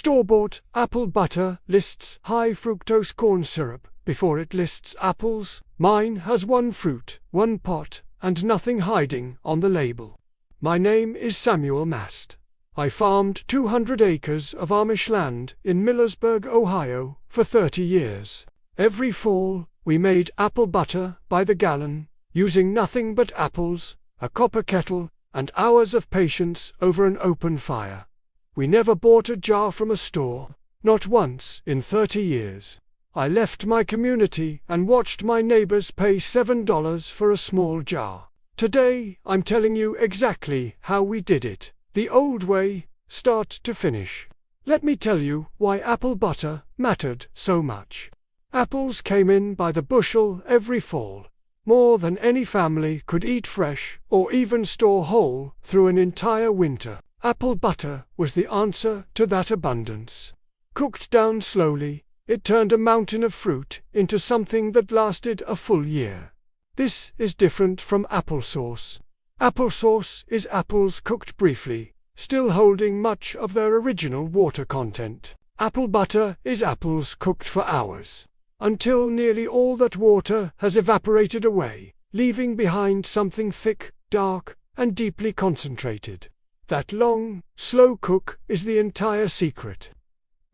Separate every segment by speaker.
Speaker 1: Store-bought apple butter lists high fructose corn syrup before it lists apples. Mine has one fruit, one pot, and nothing hiding on the label. My name is Samuel Mast. I farmed 200 acres of Amish land in Millersburg, Ohio, for 30 years. Every fall, we made apple butter by the gallon, using nothing but apples, a copper kettle, and hours of patience over an open fire. We never bought a jar from a store, not once in 30 years. I left my community and watched my neighbors pay $7 for a small jar. Today, I'm telling you exactly how we did it, the old way, start to finish. Let me tell you why apple butter mattered so much. Apples came in by the bushel every fall, more than any family could eat fresh or even store whole through an entire winter. Apple butter was the answer to that abundance. Cooked down slowly, it turned a mountain of fruit into something that lasted a full year. This is different from applesauce. Applesauce is apples cooked briefly, still holding much of their original water content. Apple butter is apples cooked for hours, until nearly all that water has evaporated away, leaving behind something thick, dark, and deeply concentrated. That long, slow cook is the entire secret.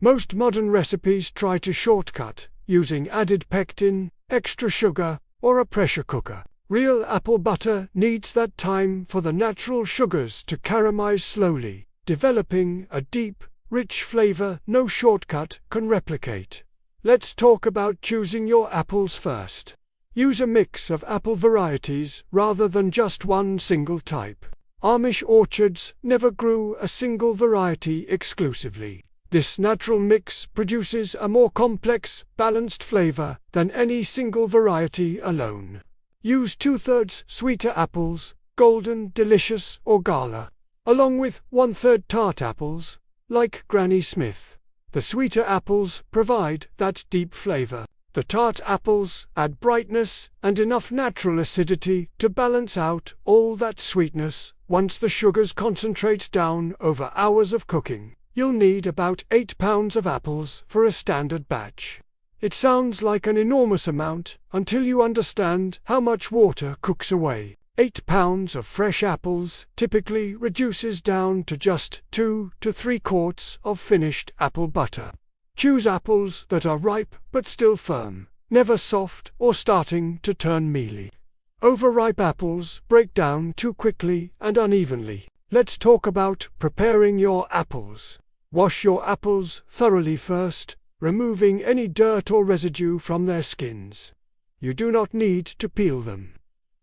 Speaker 1: Most modern recipes try to shortcut, using added pectin, extra sugar, or a pressure cooker. Real apple butter needs that time for the natural sugars to caramelize slowly, developing a deep, rich flavor no shortcut can replicate. Let's talk about choosing your apples first. Use a mix of apple varieties rather than just one single type. Amish orchards never grew a single variety exclusively. This natural mix produces a more complex, balanced flavor than any single variety alone. Use 2/3 sweeter apples, golden, delicious, or gala, along with 1/3 tart apples, like Granny Smith. The sweeter apples provide that deep flavor. The tart apples add brightness and enough natural acidity to balance out all that sweetness. Once the sugars concentrate down over hours of cooking, you'll need about 8 pounds of apples for a standard batch. It sounds like an enormous amount until you understand how much water cooks away. 8 pounds of fresh apples typically reduces down to just 2 to 3 quarts of finished apple butter. Choose apples that are ripe but still firm, never soft or starting to turn mealy. Overripe apples break down too quickly and unevenly. Let's talk about preparing your apples. Wash your apples thoroughly first, removing any dirt or residue from their skins. You do not need to peel them.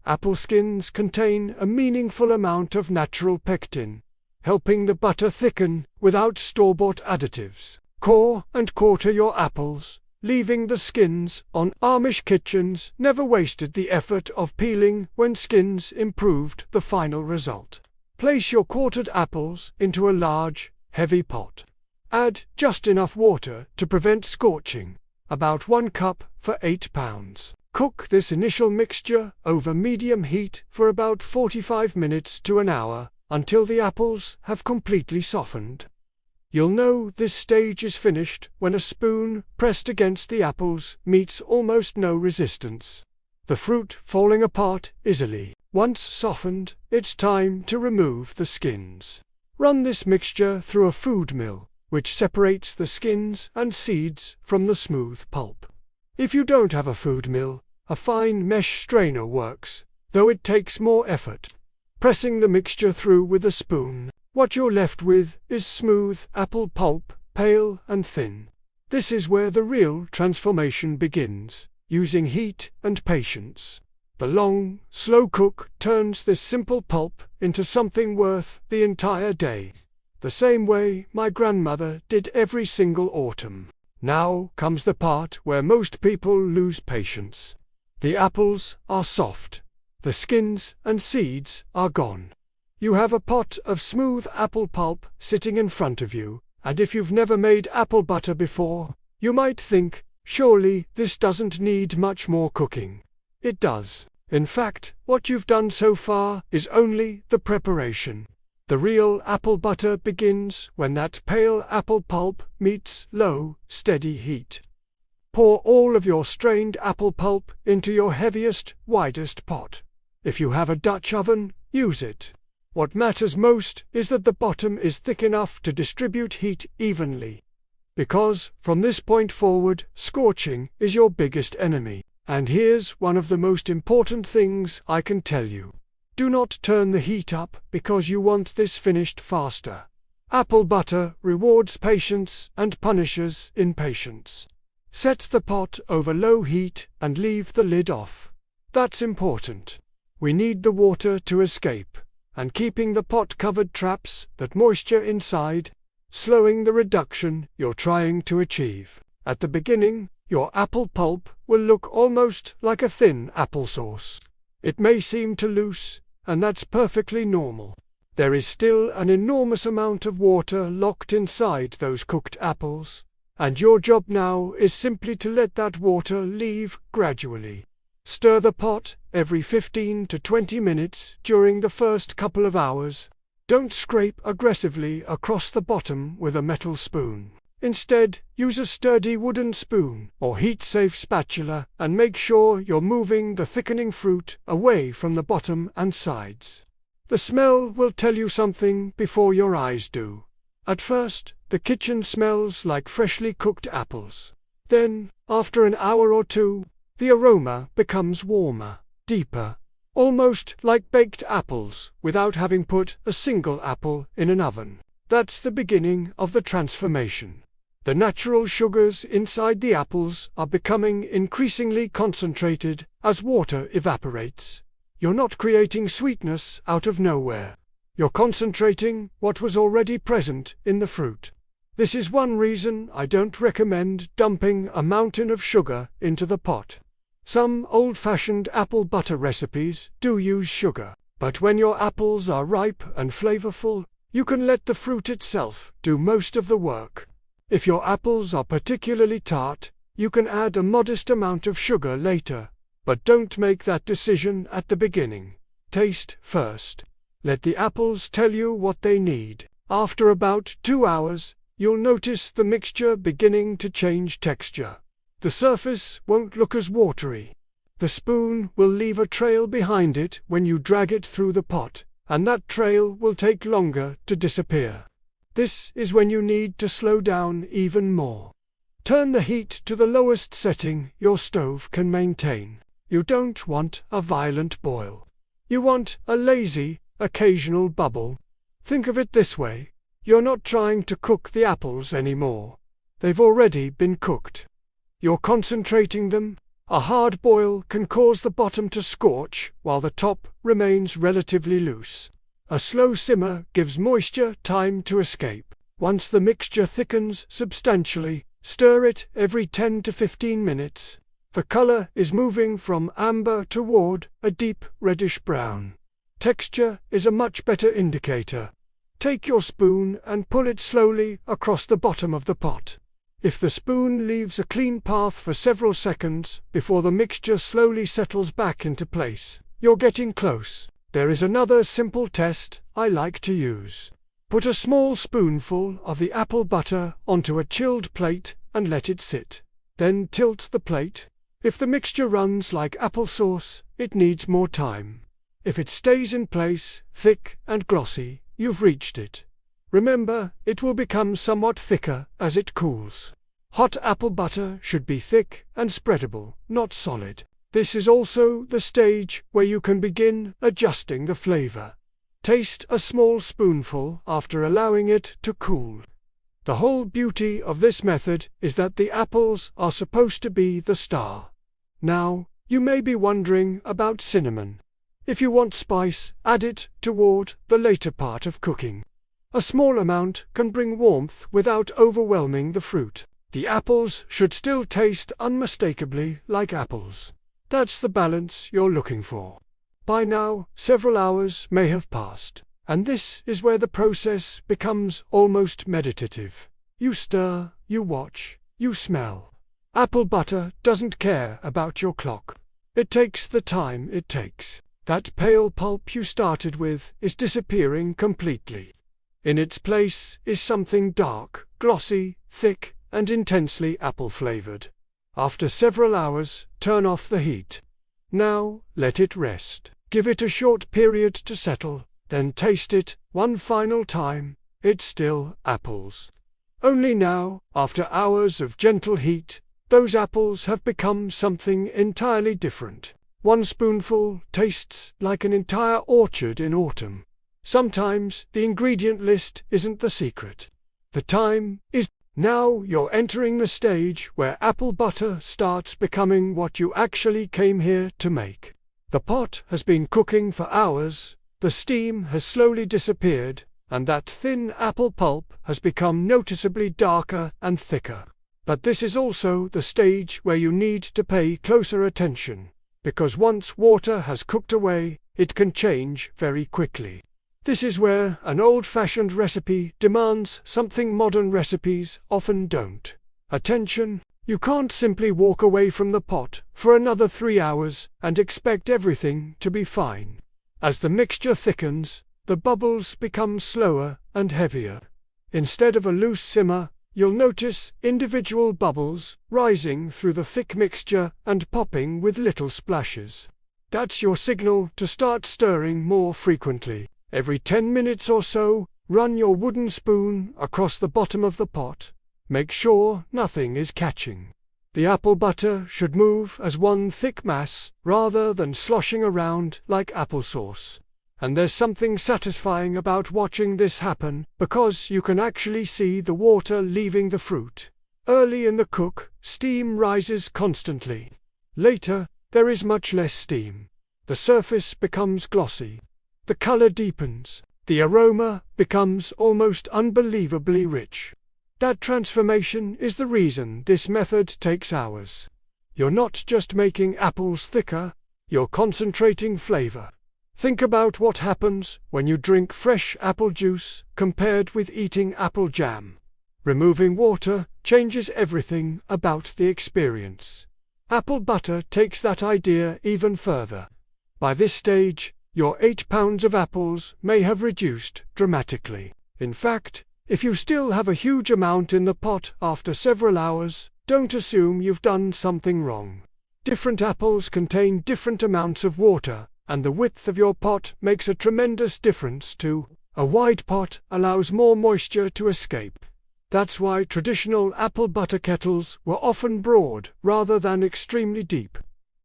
Speaker 1: Apple skins contain a meaningful amount of natural pectin, helping the butter thicken without store-bought additives. Core and quarter your apples, leaving the skins on. Amish kitchens never wasted the effort of peeling when skins improved the final result. Place your quartered apples into a large, heavy pot. Add just enough water to prevent scorching, about 1 cup for 8 pounds. Cook this initial mixture over medium heat for about 45 minutes to an hour, until the apples have completely softened. You'll know this stage is finished when a spoon pressed against the apples meets almost no resistance, the fruit falling apart easily. Once softened, it's time to remove the skins. Run this mixture through a food mill, which separates the skins and seeds from the smooth pulp. If you don't have a food mill, a fine mesh strainer works, though it takes more effort. Pressing the mixture through with a spoon, what you're left with is smooth apple pulp, pale and thin. This is where the real transformation begins, using heat and patience. The long, slow cook turns this simple pulp into something worth the entire day, the same way my grandmother did every single autumn. Now comes the part where most people lose patience. The apples are soft. The skins and seeds are gone. You have a pot of smooth apple pulp sitting in front of you, and if you've never made apple butter before, you might think, surely this doesn't need much more cooking. It does. In fact, what you've done so far is only the preparation. The real apple butter begins when that pale apple pulp meets low, steady heat. Pour all of your strained apple pulp into your heaviest, widest pot. If you have a Dutch oven, use it. What matters most is that the bottom is thick enough to distribute heat evenly. Because, from this point forward, scorching is your biggest enemy. And here's one of the most important things I can tell you. Do not turn the heat up because you want this finished faster. Apple butter rewards patience and punishes impatience. Set the pot over low heat and leave the lid off. That's important. We need the water to escape, and keeping the pot covered traps that moisture inside, slowing the reduction you're trying to achieve. At the beginning, your apple pulp will look almost like a thin applesauce. It may seem too loose, and that's perfectly normal. There is still an enormous amount of water locked inside those cooked apples, and your job now is simply to let that water leave gradually. Stir the pot every 15 to 20 minutes during the first couple of hours. Don't scrape aggressively across the bottom with a metal spoon. Instead, use a sturdy wooden spoon or heat-safe spatula and make sure you're moving the thickening fruit away from the bottom and sides. The smell will tell you something before your eyes do. At first, the kitchen smells like freshly cooked apples. Then, after an hour or two, the aroma becomes warmer, deeper, almost like baked apples without having put a single apple in an oven. That's the beginning of the transformation. The natural sugars inside the apples are becoming increasingly concentrated as water evaporates. You're not creating sweetness out of nowhere. You're concentrating what was already present in the fruit. This is one reason I don't recommend dumping a mountain of sugar into the pot. Some old-fashioned apple butter recipes do use sugar, but when your apples are ripe and flavorful, you can let the fruit itself do most of the work. If your apples are particularly tart, you can add a modest amount of sugar later, but don't make that decision at the beginning. Taste first. Let the apples tell you what they need. After about 2 hours, you'll notice the mixture beginning to change texture. The surface won't look as watery. The spoon will leave a trail behind it when you drag it through the pot, and that trail will take longer to disappear. This is when you need to slow down even more. Turn the heat to the lowest setting your stove can maintain. You don't want a violent boil. You want a lazy, occasional bubble. Think of it this way. You're not trying to cook the apples anymore. They've already been cooked. You're concentrating them. A hard boil can cause the bottom to scorch while the top remains relatively loose. A slow simmer gives moisture time to escape. Once the mixture thickens substantially, stir it every 10 to 15 minutes. The color is moving from amber toward a deep reddish brown. Texture is a much better indicator. Take your spoon and pull it slowly across the bottom of the pot. If the spoon leaves a clean path for several seconds before the mixture slowly settles back into place, you're getting close. There is another simple test I like to use. Put a small spoonful of the apple butter onto a chilled plate and let it sit. Then tilt the plate. If the mixture runs like applesauce, it needs more time. If it stays in place, thick and glossy, you've reached it. Remember, it will become somewhat thicker as it cools. Hot apple butter should be thick and spreadable, not solid. This is also the stage where you can begin adjusting the flavor. Taste a small spoonful after allowing it to cool. The whole beauty of this method is that the apples are supposed to be the star. Now, you may be wondering about cinnamon. If you want spice, add it toward the later part of cooking. A small amount can bring warmth without overwhelming the fruit. The apples should still taste unmistakably like apples. That's the balance you're looking for. By now, several hours may have passed, and this is where the process becomes almost meditative. You stir, you watch, you smell. Apple butter doesn't care about your clock. It takes the time it takes. That pale pulp you started with is disappearing completely. In its place is something dark, glossy, thick, and intensely apple-flavored. After several hours, turn off the heat. Now, let it rest. Give it a short period to settle, then taste it one final time. It's still apples. Only now, after hours of gentle heat, those apples have become something entirely different. One spoonful tastes like an entire orchard in autumn. Sometimes the ingredient list isn't the secret. The time is now. You're entering the stage where apple butter starts becoming what you actually came here to make. The pot has been cooking for hours, the steam has slowly disappeared, and that thin apple pulp has become noticeably darker and thicker. But this is also the stage where you need to pay closer attention, because once water has cooked away, it can change very quickly. This is where an old-fashioned recipe demands something modern recipes often don't. Attention! You can't simply walk away from the pot for another 3 hours and expect everything to be fine. As the mixture thickens, the bubbles become slower and heavier. Instead of a loose simmer, you'll notice individual bubbles rising through the thick mixture and popping with little splashes. That's your signal to start stirring more frequently. Every 10 minutes or so, run your wooden spoon across the bottom of the pot. Make sure nothing is catching. The apple butter should move as one thick mass rather than sloshing around like applesauce. And there's something satisfying about watching this happen, because you can actually see the water leaving the fruit. Early in the cook, steam rises constantly. Later, there is much less steam. The surface becomes glossy. The color deepens. The aroma becomes almost unbelievably rich. That transformation is the reason this method takes hours. You're not just making apples thicker, you're concentrating flavor. Think about what happens when you drink fresh apple juice compared with eating apple jam. Removing water changes everything about the experience. Apple butter takes that idea even further. By this stage, your 8 pounds of apples may have reduced dramatically. In fact, if you still have a huge amount in the pot after several hours, don't assume you've done something wrong. Different apples contain different amounts of water, and the width of your pot makes a tremendous difference too. A wide pot allows more moisture to escape. That's why traditional apple butter kettles were often broad rather than extremely deep.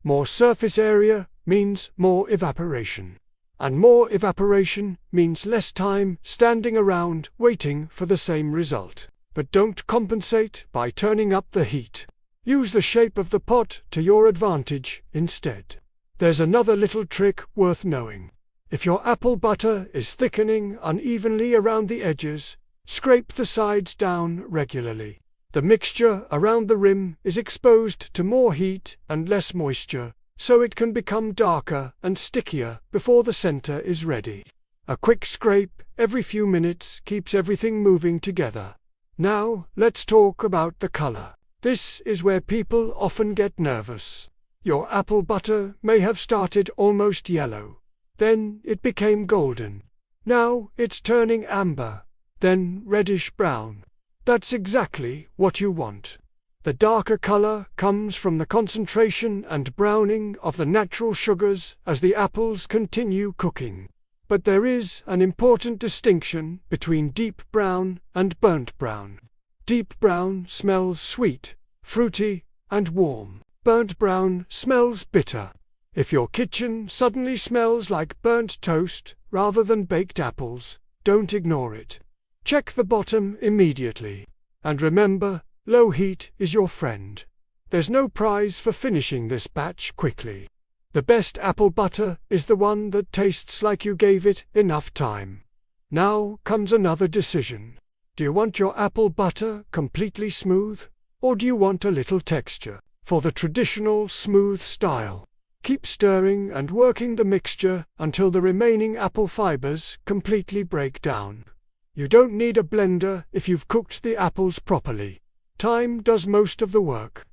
Speaker 1: More surface area means more evaporation. And more evaporation means less time standing around waiting for the same result. But don't compensate by turning up the heat. Use the shape of the pot to your advantage instead. There's another little trick worth knowing. If your apple butter is thickening unevenly around the edges, scrape the sides down regularly. The mixture around the rim is exposed to more heat and less moisture, so it can become darker and stickier before the center is ready. A quick scrape every few minutes keeps everything moving together. Now, let's talk about the color. This is where people often get nervous. Your apple butter may have started almost yellow. Then it became golden. Now it's turning amber, then reddish brown. That's exactly what you want. The darker color comes from the concentration and browning of the natural sugars as the apples continue cooking. But there is an important distinction between deep brown and burnt brown. Deep brown smells sweet, fruity, and warm. Burnt brown smells bitter. If your kitchen suddenly smells like burnt toast rather than baked apples, don't ignore it. Check the bottom immediately. And remember, low heat is your friend. There's no prize for finishing this batch quickly. The best apple butter is the one that tastes like you gave it enough time. Now comes another decision. Do you want your apple butter completely smooth, or do you want a little texture? For the traditional smooth style, keep stirring and working the mixture until the remaining apple fibers completely break down. You don't need a blender if you've cooked the apples properly. Time does most of the work.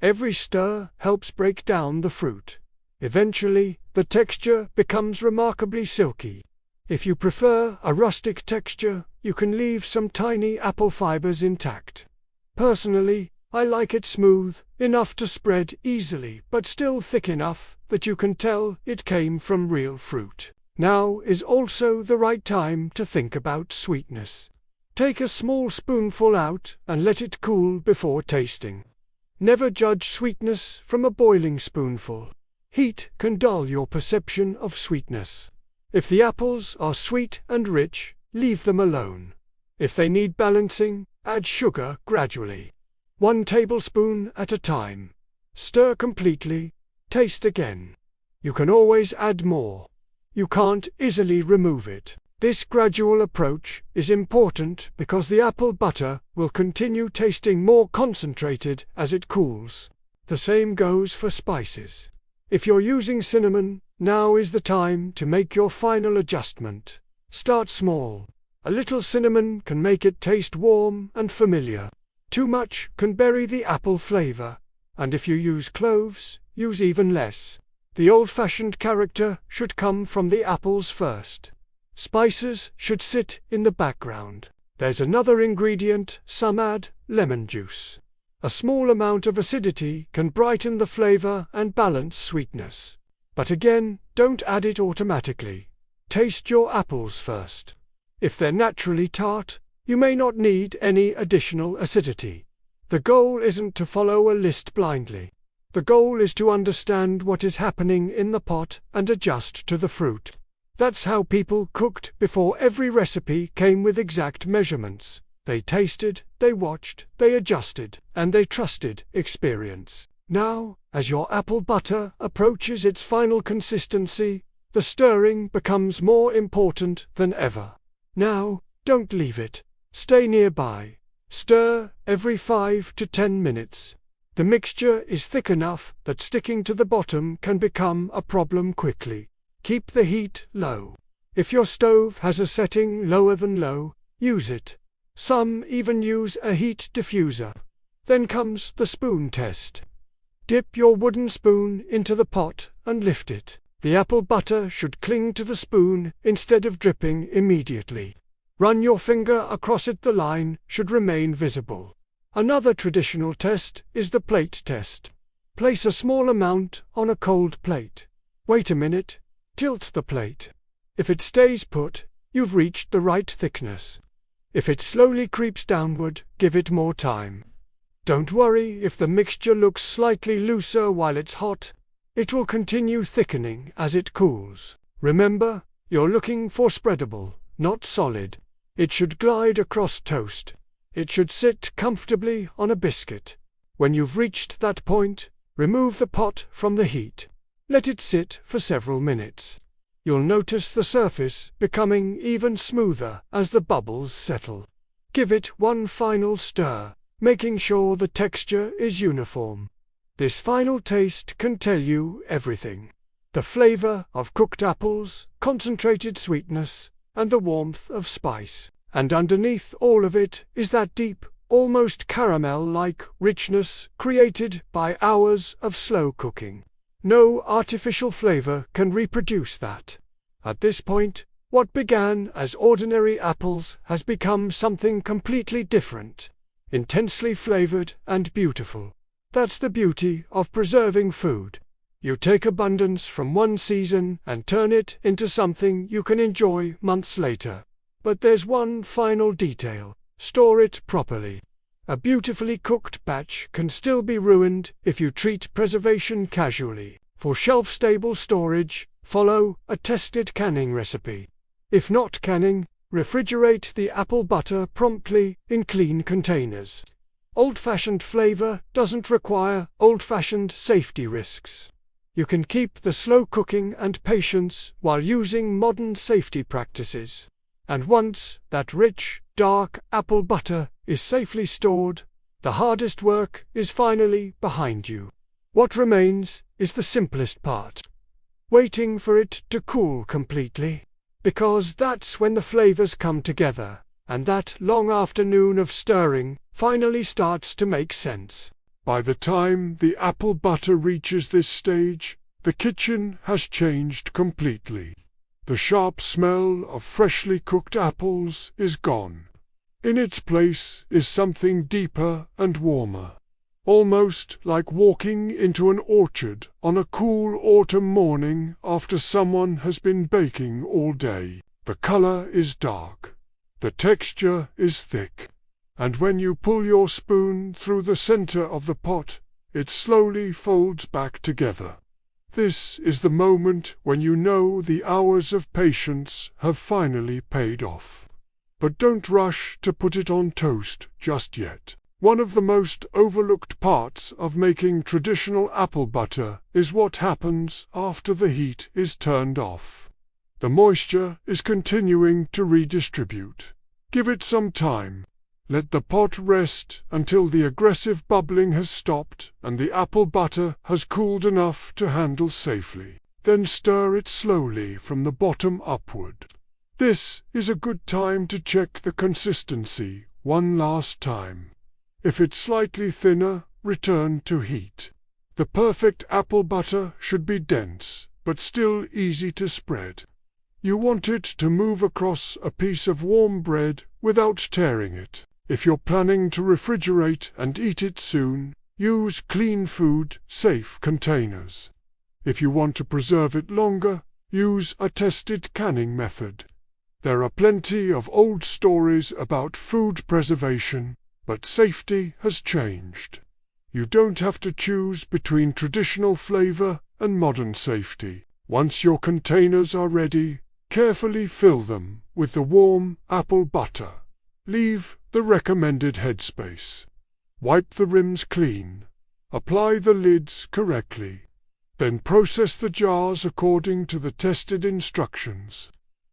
Speaker 1: Every stir helps break down the fruit. Eventually, the texture becomes remarkably silky. If you prefer a rustic texture, you can leave some tiny apple fibers intact. Personally, I like it smooth, enough to spread easily, but still thick enough that you can tell it came from real fruit. Now is also the right time to think about sweetness. Take a small spoonful out and let it cool before tasting. Never judge sweetness from a boiling spoonful. Heat can dull your perception of sweetness. If the apples are sweet and rich, leave them alone. If they need balancing, add sugar gradually. 1 tablespoon at a time. Stir completely. Taste again. You can always add more. You can't easily remove it. This gradual approach is important because the apple butter will continue tasting more concentrated as it cools. The same goes for spices. If you're using cinnamon, now is the time to make your final adjustment. Start small. A little cinnamon can make it taste warm and familiar. Too much can bury the apple flavor. And if you use cloves, use even less. The old-fashioned character should come from the apples first. Spices should sit in the background. There's another ingredient some add: lemon juice. A small amount of acidity can brighten the flavor and balance sweetness. But again, don't add it automatically. Taste your apples first. If they're naturally tart, you may not need any additional acidity. The goal isn't to follow a list blindly. The goal is to understand what is happening in the pot and adjust to the fruit. That's how people cooked before every recipe came with exact measurements. They tasted, they watched, they adjusted, and they trusted experience. Now, as your apple butter approaches its final consistency, the stirring becomes more important than ever. Now, don't leave it. Stay nearby. Stir every 5 to 10 minutes. The mixture is thick enough that sticking to the bottom can become a problem quickly. Keep the heat low. If your stove has a setting lower than low, use it. Some even use a heat diffuser. Then comes the spoon test. Dip your wooden spoon into the pot and lift it. The apple butter should cling to the spoon instead of dripping immediately. Run your finger across it. The line should remain visible. Another traditional test is the plate test. Place a small amount on a cold plate. Wait a minute. Tilt the plate. If it stays put, you've reached the right thickness. If it slowly creeps downward, give it more time. Don't worry if the mixture looks slightly looser while it's hot. It will continue thickening as it cools. Remember, you're looking for spreadable, not solid. It should glide across toast. It should sit comfortably on a biscuit. When you've reached that point, remove the pot from the heat. Let it sit for several minutes. You'll notice the surface becoming even smoother as the bubbles settle. Give it one final stir, making sure the texture is uniform. This final taste can tell you everything. The flavor of cooked apples, concentrated sweetness, and the warmth of spice. And underneath all of it is that deep, almost caramel-like richness created by hours of slow cooking. No artificial flavor can reproduce that. At this point, what began as ordinary apples has become something completely different. Intensely flavored and beautiful. That's the beauty of preserving food. You take abundance from one season and turn it into something you can enjoy months later. But there's one final detail: store it properly. A beautifully cooked batch can still be ruined if you treat preservation casually. For shelf-stable storage, follow a tested canning recipe. If not canning, refrigerate the apple butter promptly in clean containers. Old-fashioned flavor doesn't require old-fashioned safety risks. You can keep the slow cooking and patience while using modern safety practices. And once that rich, dark apple butter is safely stored, the hardest work is finally behind you. What remains is the simplest part: waiting for it to cool completely. Because that's when the flavors come together, and that long afternoon of stirring finally starts to make sense. By the time the apple butter reaches this stage, The kitchen has changed completely. The sharp smell of freshly cooked apples is gone. In its place is something deeper and warmer, almost like walking into an orchard on a cool autumn morning after someone has been baking all day. The color is dark. The texture is thick. And when you pull your spoon through the center of the pot, it slowly folds back together. This is the moment when you know the hours of patience have finally paid off. But don't rush to put it on toast just yet. One of the most overlooked parts of making traditional apple butter is what happens after the heat is turned off. The moisture is continuing to redistribute. Give it some time. Let the pot rest until the aggressive bubbling has stopped and the apple butter has cooled enough to handle safely. Then stir it slowly from the bottom upward. This is a good time to check the consistency one last time. If it's slightly thinner, return to heat. The perfect apple butter should be dense, but still easy to spread. You want it to move across a piece of warm bread without tearing it. If you're planning to refrigerate and eat it soon, use clean food, safe containers. If you want to preserve it longer, use a tested canning method. There are plenty of old stories about food preservation, but safety has changed. You don't have to choose between traditional flavor and modern safety. Once your containers are ready, carefully fill them with the warm apple butter. Leave the recommended headspace. Wipe the rims clean. Apply the lids correctly. Then process the jars according to the tested instructions.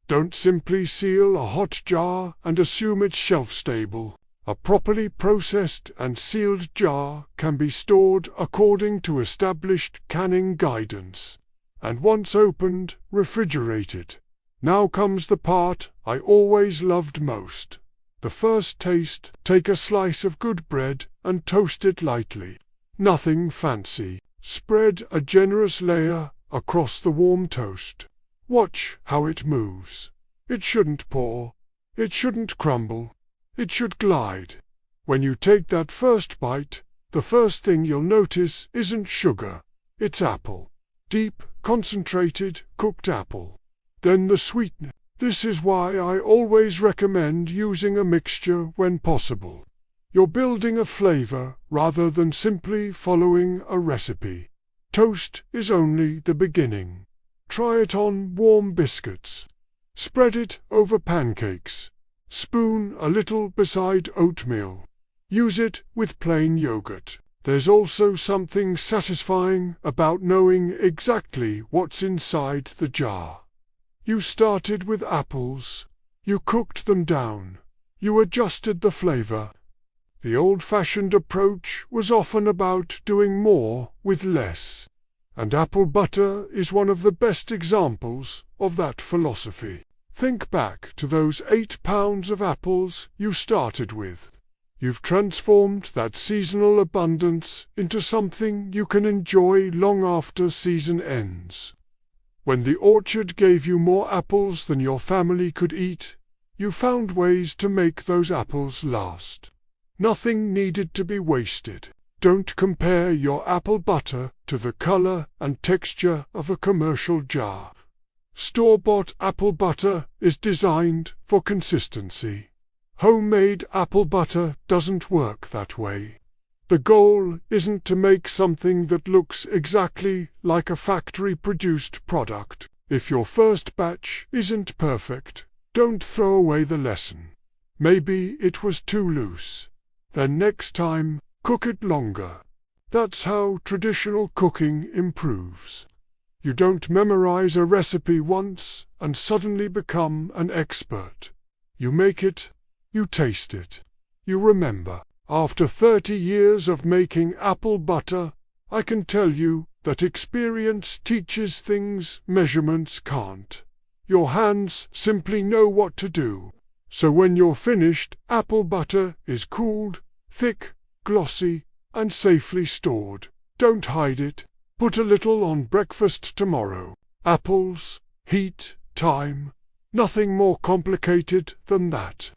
Speaker 1: Don't simply seal a hot jar and assume it's shelf-stable. A properly processed and sealed jar can be stored according to established canning guidance, and once opened, refrigerated. Now comes the part I always loved most. The first taste. Take a slice of good bread and toast it lightly. Nothing fancy. Spread a generous layer across the warm toast. Watch how it moves. It shouldn't pour. It shouldn't crumble. It should glide. When you take that first bite, the first thing you'll notice isn't sugar. It's apple. Deep, concentrated, cooked apple. Then the sweetness. This is why I always recommend using a mixture when possible. You're building a flavor rather than simply following a recipe. Toast is only the beginning. Try it on warm biscuits. Spread it over pancakes. Spoon a little beside oatmeal. Use it with plain yogurt. There's also something satisfying about knowing exactly what's inside the jar. You started with apples. You cooked them down. You adjusted the flavor. The old-fashioned approach was often about doing more with less. And apple butter is one of the best examples of that philosophy. Think back to those 8 pounds of apples you started with. You've transformed that seasonal abundance into something you can enjoy long after season ends. When the orchard gave you more apples than your family could eat, you found ways to make those apples last. Nothing needed to be wasted. Don't compare your apple butter to the color and texture of a commercial jar. Store-bought apple butter is designed for consistency. Homemade apple butter doesn't work that way. The goal isn't to make something that looks exactly like a factory-produced product. If your first batch isn't perfect, don't throw away the lesson. Maybe it was too loose. Then next time, cook it longer. That's how traditional cooking improves. You don't memorize a recipe once and suddenly become an expert. You make it, you taste it, you remember. After 30 years of making apple butter, I can tell you that experience teaches things measurements can't. Your hands simply know what to do. So when your finished apple butter is cooled, thick, glossy, and safely stored, don't hide it, Put a little on breakfast tomorrow. Apples, heat, time. Nothing more complicated than that.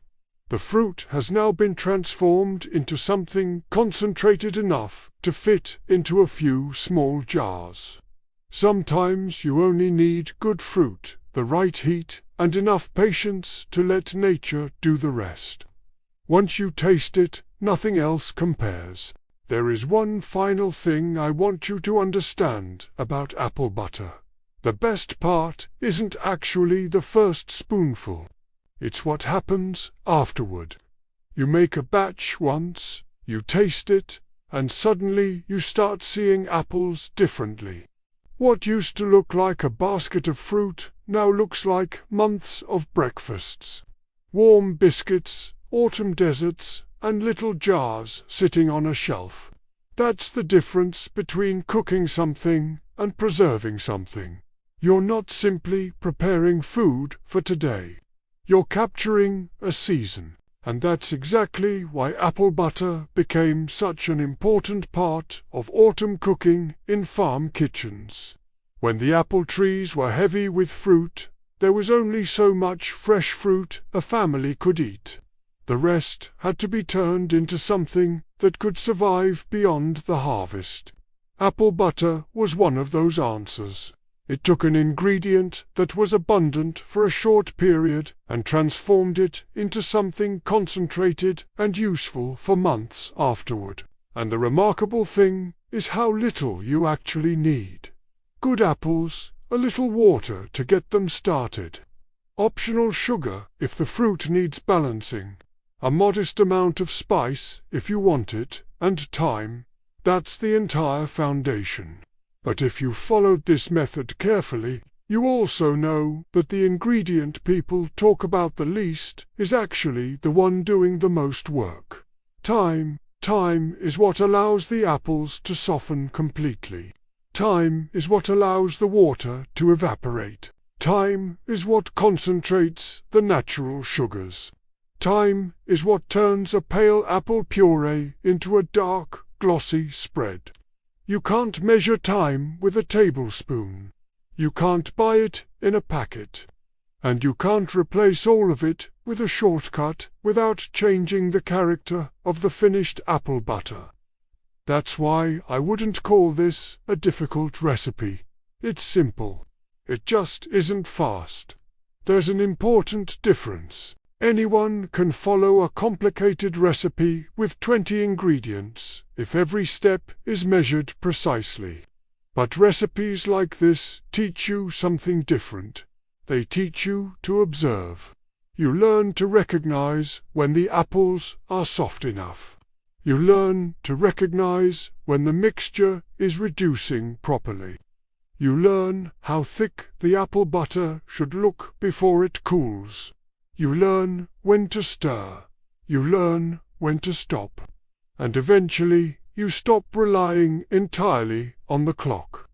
Speaker 1: The fruit has now been transformed into something concentrated enough to fit into a few small jars. Sometimes you only need good fruit, the right heat, and enough patience to let nature do the rest. Once you taste it, nothing else compares. There is one final thing I want you to understand about apple butter. The best part isn't actually the first spoonful. It's what happens afterward. You make a batch once, you taste it, and suddenly you start seeing apples differently. What used to look like a basket of fruit now looks like months of breakfasts. Warm biscuits, autumn desserts, and little jars sitting on a shelf. That's the difference between cooking something and preserving something. You're not simply preparing food for today. You're capturing a season. And that's exactly why apple butter became such an important part of autumn cooking in farm kitchens. When the apple trees were heavy with fruit, there was only so much fresh fruit a family could eat. The rest had to be turned into something that could survive beyond the harvest. Apple butter was one of those answers. It took an ingredient that was abundant for a short period and transformed it into something concentrated and useful for months afterward. And the remarkable thing is how little you actually need. Good apples, a little water to get them started. Optional sugar if the fruit needs balancing. A modest amount of spice if you want it, and time. That's the entire foundation. But if you followed this method carefully, you also know that the ingredient people talk about the least is actually the one doing the most work. Time. Time is what allows the apples to soften completely. Time is what allows the water to evaporate. Time is what concentrates the natural sugars. Time is what turns a pale apple puree into a dark, glossy spread. You can't measure time with a tablespoon. You can't buy it in a packet. And you can't replace all of it with a shortcut without changing the character of the finished apple butter. That's why I wouldn't call this a difficult recipe. It's simple. It just isn't fast. There's an important difference. Anyone can follow a complicated recipe with 20 ingredients if every step is measured precisely. But recipes like this teach you something different. They teach you to observe. You learn to recognize when the apples are soft enough. You learn to recognize when the mixture is reducing properly. You learn how thick the apple butter should look before it cools. You learn when to stir. You learn when to stop. And eventually you stop relying entirely on the clock.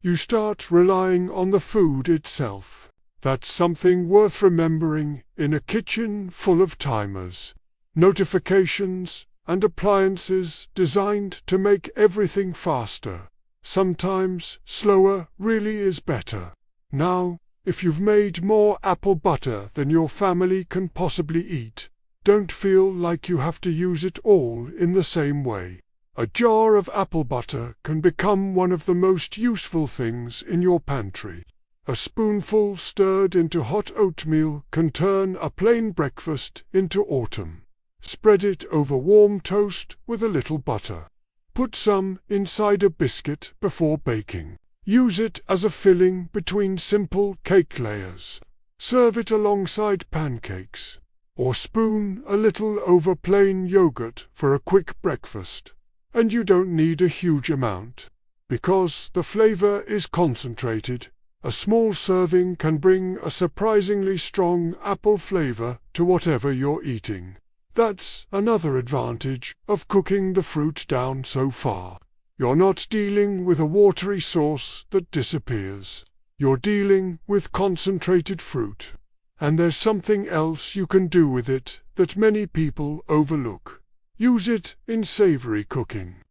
Speaker 1: You start relying on the food itself. That's something worth remembering in a kitchen full of timers, notifications, and appliances designed to make everything faster. Sometimes slower really is better. Now, if you've made more apple butter than your family can possibly eat, don't feel like you have to use it all in the same way. A jar of apple butter can become one of the most useful things in your pantry. A spoonful stirred into hot oatmeal can turn a plain breakfast into autumn. Spread it over warm toast with a little butter. Put some inside a biscuit before baking. Use it as a filling between simple cake layers. Serve it alongside pancakes. Or spoon a little over plain yogurt for a quick breakfast. And you don't need a huge amount. Because the flavor is concentrated, a small serving can bring a surprisingly strong apple flavor to whatever you're eating. That's another advantage of cooking the fruit down so far. You're not dealing with a watery sauce that disappears. You're dealing with concentrated fruit. And there's something else you can do with it that many people overlook. Use it in savory cooking.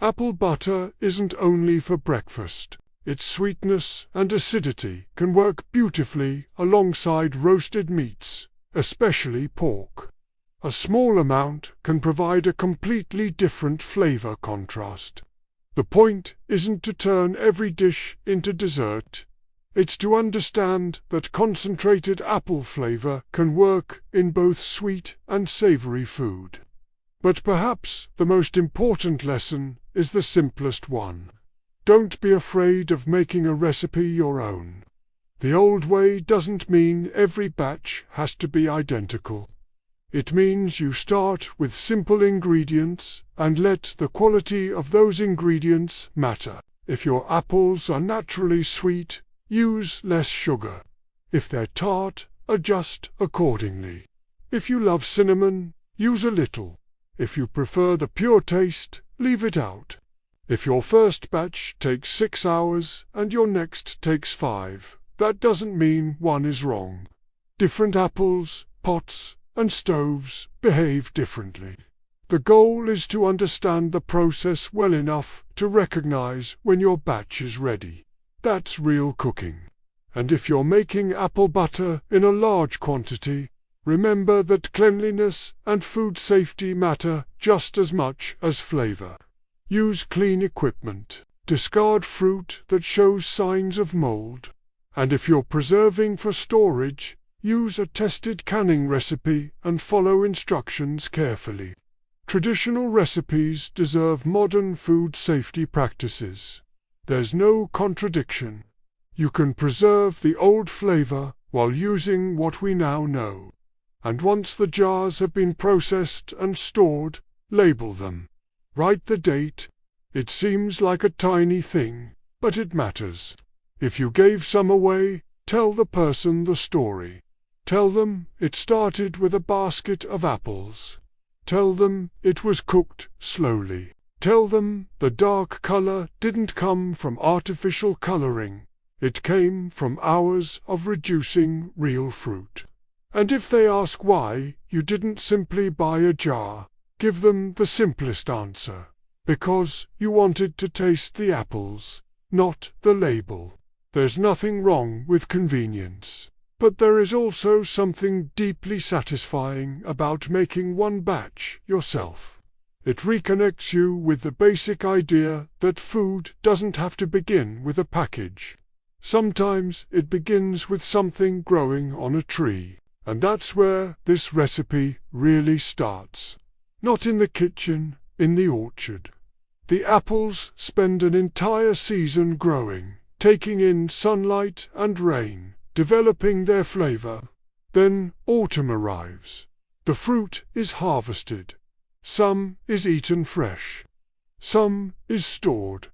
Speaker 1: Apple butter isn't only for breakfast. Its sweetness and acidity can work beautifully alongside roasted meats, especially pork. A small amount can provide a completely different flavor contrast. The point isn't to turn every dish into dessert. It's to understand that concentrated apple flavor can work in both sweet and savory food. But perhaps the most important lesson is the simplest one. Don't be afraid of making a recipe your own. The old way doesn't mean every batch has to be identical. It means you start with simple ingredients and let the quality of those ingredients matter. If your apples are naturally sweet, use less sugar. If they're tart, adjust accordingly. If you love cinnamon, use a little. If you prefer the pure taste, leave it out. If your first batch takes 6 hours and your next takes 5, that doesn't mean one is wrong. Different apples, pots, and stoves behave differently. The goal is to understand the process well enough to recognize when your batch is ready. That's real cooking. And if you're making apple butter in a large quantity, remember that cleanliness and food safety matter just as much as flavor. Use clean equipment. Discard fruit that shows signs of mold. And if you're preserving for storage, use a tested canning recipe and follow instructions carefully. Traditional recipes deserve modern food safety practices. There's no contradiction. You can preserve the old flavor while using what we now know. And once the jars have been processed and stored, label them. Write the date. It seems like a tiny thing, but it matters. If you gave some away, tell the person the story. Tell them it started with a basket of apples. Tell them it was cooked slowly. Tell them the dark color didn't come from artificial coloring. It came from hours of reducing real fruit. And if they ask why you didn't simply buy a jar, give them the simplest answer. Because you wanted to taste the apples, not the label. There's nothing wrong with convenience. But there is also something deeply satisfying about making one batch yourself. It reconnects you with the basic idea that food doesn't have to begin with a package. Sometimes it begins with something growing on a tree, and that's where this recipe really starts. Not in the kitchen, in the orchard. The apples spend an entire season growing, taking in sunlight and rain, developing their flavor. Then autumn arrives. The fruit is harvested. Some is eaten fresh. Some is stored.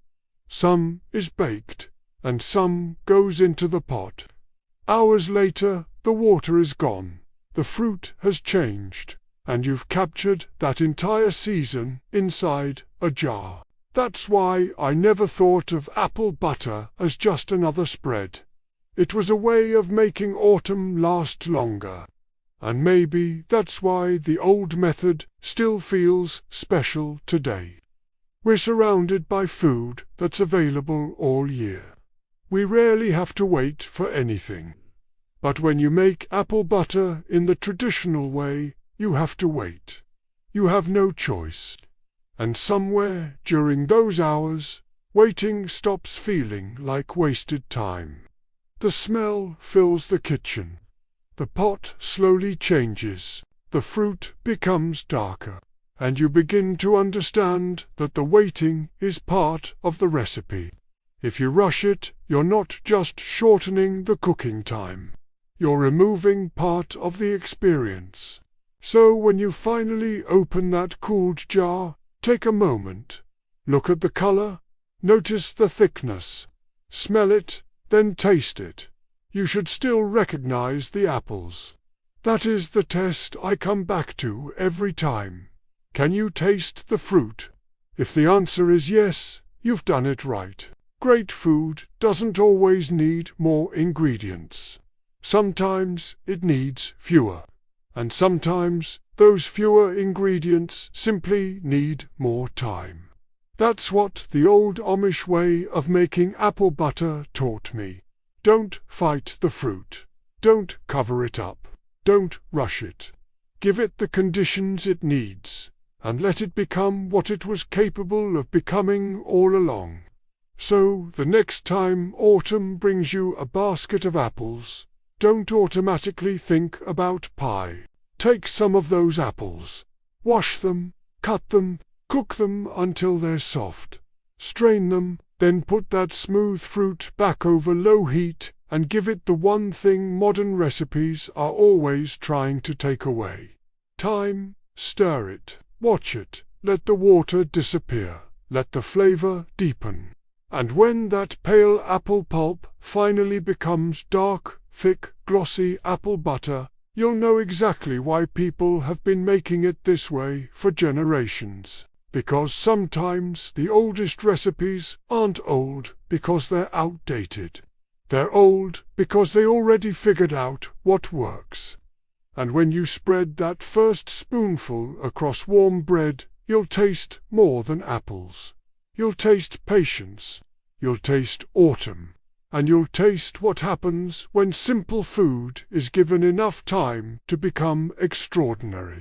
Speaker 1: Some is baked. And some goes into the pot. Hours later, the water is gone. The fruit has changed. And you've captured that entire season inside a jar. That's why I never thought of apple butter as just another spread. It was a way of making autumn last longer. And maybe that's why the old method still feels special today. We're surrounded by food that's available all year. We rarely have to wait for anything. But when you make apple butter in the traditional way, you have to wait. You have no choice. And somewhere during those hours, waiting stops feeling like wasted time. The smell fills the kitchen. The pot slowly changes. The fruit becomes darker. And you begin to understand that the waiting is part of the recipe. If you rush it, you're not just shortening the cooking time. You're removing part of the experience. So when you finally open that cooled jar, take a moment. Look at the color. Notice the thickness. Smell it, then taste it. You should still recognize the apples. That is the test I come back to every time. Can you taste the fruit? If the answer is yes, you've done it right. Great food doesn't always need more ingredients. Sometimes it needs fewer. And sometimes those fewer ingredients simply need more time. That's what the old Amish way of making apple butter taught me. Don't fight the fruit. Don't cover it up. Don't rush it. Give it the conditions it needs, and let it become what it was capable of becoming all along. So the next time autumn brings you a basket of apples, don't automatically think about pie. Take some of those apples, wash them, cut them, cook them until they're soft. Strain them, then put that smooth fruit back over low heat and give it the one thing modern recipes are always trying to take away. Time. Stir it, watch it, let the water disappear, let the flavor deepen. And when that pale apple pulp finally becomes dark, thick, glossy apple butter, you'll know exactly why people have been making it this way for generations. Because sometimes the oldest recipes aren't old because they're outdated. They're old because they already figured out what works. And when you spread that first spoonful across warm bread, you'll taste more than apples. You'll taste patience. You'll taste autumn. And you'll taste what happens when simple food is given enough time to become extraordinary.